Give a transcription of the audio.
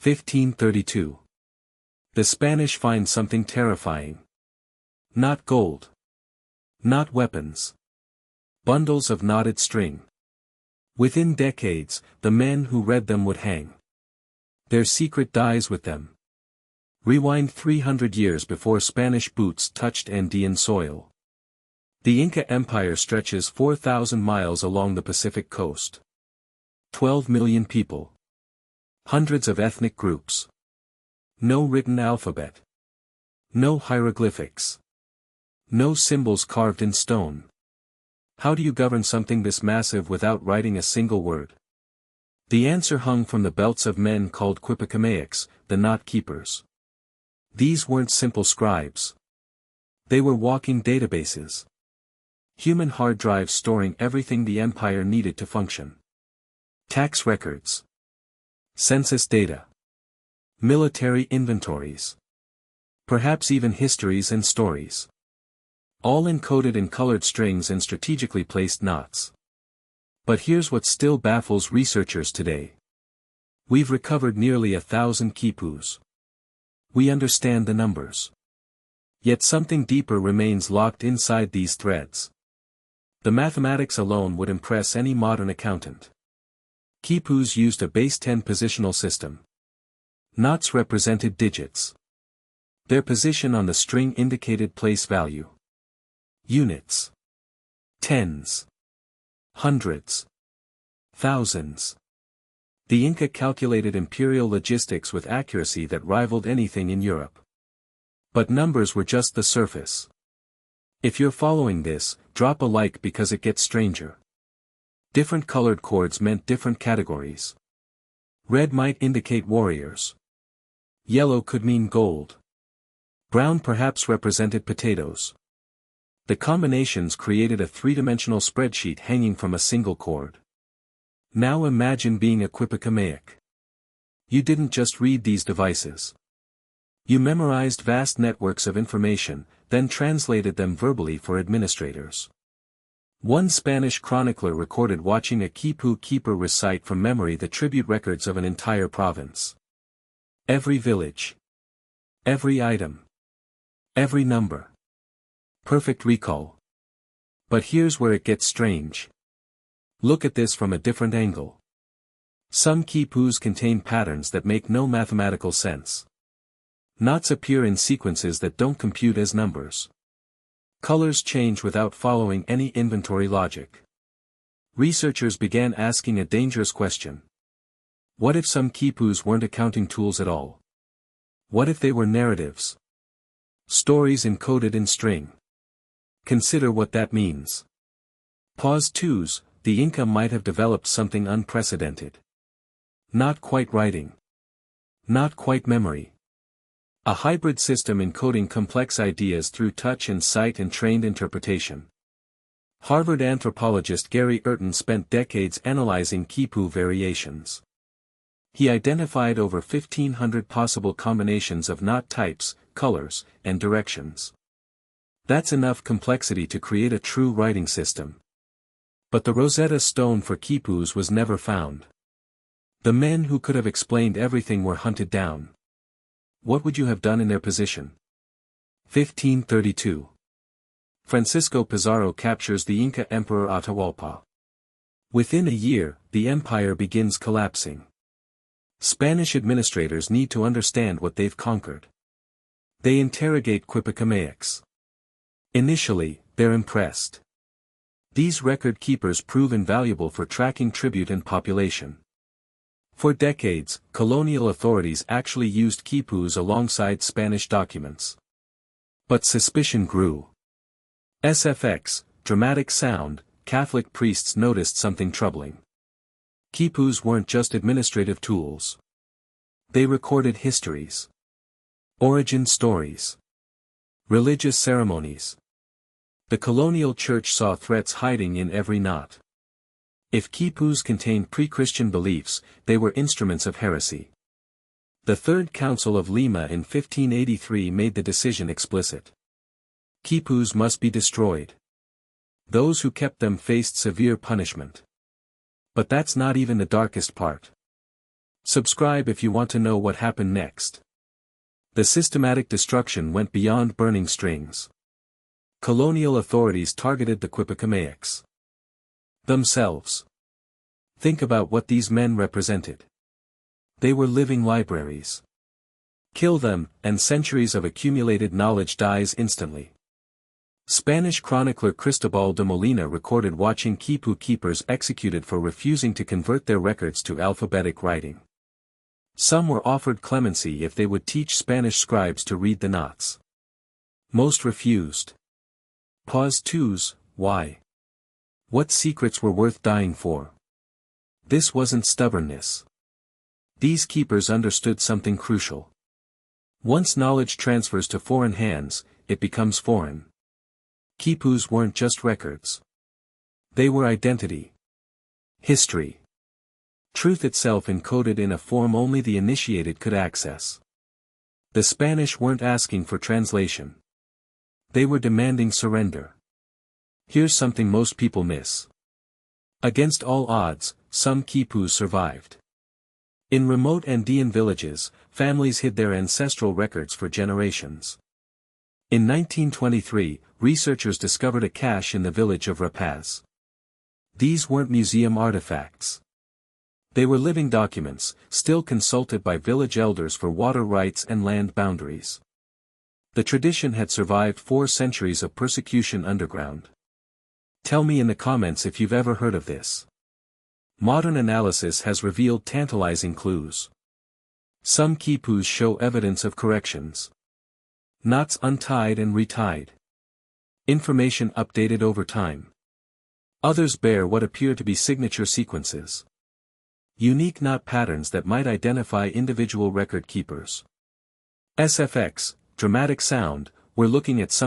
1532. The Spanish find something terrifying. Not gold. Not weapons. Bundles of knotted string. Within decades, the men who read them would hang. Their secret dies with them. Rewind 300 years before Spanish boots touched Andean soil. The Inca Empire stretches 4,000 miles along the Pacific coast. 12 million people. Hundreds of ethnic groups. No written alphabet. No hieroglyphics. No symbols carved in stone. How do you govern something this massive without writing a single word? The answer hung from the belts of men called quipucamayocs, the knot keepers. These weren't simple scribes. They were walking databases. Human hard drives storing everything the empire needed to function. Tax records. Census data. Military inventories. Perhaps even histories and stories. All encoded in colored strings and strategically placed knots. But here's what still baffles researchers today. We've recovered nearly 1,000 quipus. We understand the numbers. Yet something deeper remains locked inside these threads. The mathematics alone would impress any modern accountant. Quipus used a base 10 positional system. Knots represented digits. Their position on the string indicated place value. Units. Tens. Hundreds. Thousands. The Inca calculated imperial logistics with accuracy that rivaled anything in Europe. But numbers were just the surface. If you're following this, drop a like because it gets stranger. Different colored cords meant different categories. Red might indicate warriors. Yellow could mean gold. Brown perhaps represented potatoes. The combinations created a three-dimensional spreadsheet hanging from a single cord. Now imagine being a quipucamayoc. You didn't just read these devices. You memorized vast networks of information, then translated them verbally for administrators. One Spanish chronicler recorded watching a quipu keeper recite from memory the tribute records of an entire province. Every village. Every item. Every number. Perfect recall. But here's where it gets strange. Look at this from a different angle. Some quipus contain patterns that make no mathematical sense. Knots appear in sequences that don't compute as numbers. Colors change without following any inventory logic. Researchers began asking a dangerous question. What if some quipus weren't accounting tools at all? What if they were narratives? Stories encoded in string. Consider what that means. Pause 2's, the Inca might have developed something unprecedented. Not quite writing. Not quite memory. A hybrid system encoding complex ideas through touch and sight and trained interpretation. Harvard anthropologist Gary Urton spent decades analyzing quipu variations. He identified over 1,500 possible combinations of knot types, colors, and directions. That's enough complexity to create a true writing system. But the Rosetta Stone for quipus was never found. The men who could have explained everything were hunted down. What would you have done in their position? 1532. Francisco Pizarro captures the Inca Emperor Atahualpa. Within a year, the empire begins collapsing. Spanish administrators need to understand what they've conquered. They interrogate quipucamayocs. Initially, they're impressed. These record keepers prove invaluable for tracking tribute and population. For decades, colonial authorities actually used quipus alongside Spanish documents. But suspicion grew. SFX, dramatic sound, Catholic priests noticed something troubling. Quipus weren't just administrative tools. They recorded histories. Origin stories. Religious ceremonies. The colonial church saw threats hiding in every knot. If quipus contained pre-Christian beliefs, they were instruments of heresy. The Third Council of Lima in 1583 made the decision explicit. Quipus must be destroyed. Those who kept them faced severe punishment. But that's not even the darkest part. Subscribe if you want to know what happened next. The systematic destruction went beyond burning strings. Colonial authorities targeted the quipucamayocs themselves. Think about what these men represented. They were living libraries. Kill them, and centuries of accumulated knowledge dies instantly. Spanish chronicler Cristobal de Molina recorded watching Quipu keepers executed for refusing to convert their records to alphabetic writing. Some were offered clemency if they would teach Spanish scribes to read the knots. Most refused. Pause 2s, why? What secrets were worth dying for? This wasn't stubbornness. These keepers understood something crucial. Once knowledge transfers to foreign hands, it becomes foreign. Quipus weren't just records. They were identity. History. Truth itself encoded in a form only the initiated could access. The Spanish weren't asking for translation. They were demanding surrender. Here's something most people miss. Against all odds, some Quipus survived. In remote Andean villages, families hid their ancestral records for generations. In 1923, researchers discovered a cache in the village of Rapaz. These weren't museum artifacts. They were living documents, still consulted by village elders for water rights and land boundaries. The tradition had survived 4 centuries of persecution underground. Tell me in the comments if you've ever heard of this. Modern analysis has revealed tantalizing clues. Some quipus show evidence of corrections. Knots untied and retied. Information updated over time. Others bear what appear to be signature sequences. Unique knot patterns that might identify individual record keepers. SFX, dramatic sound, we're looking at some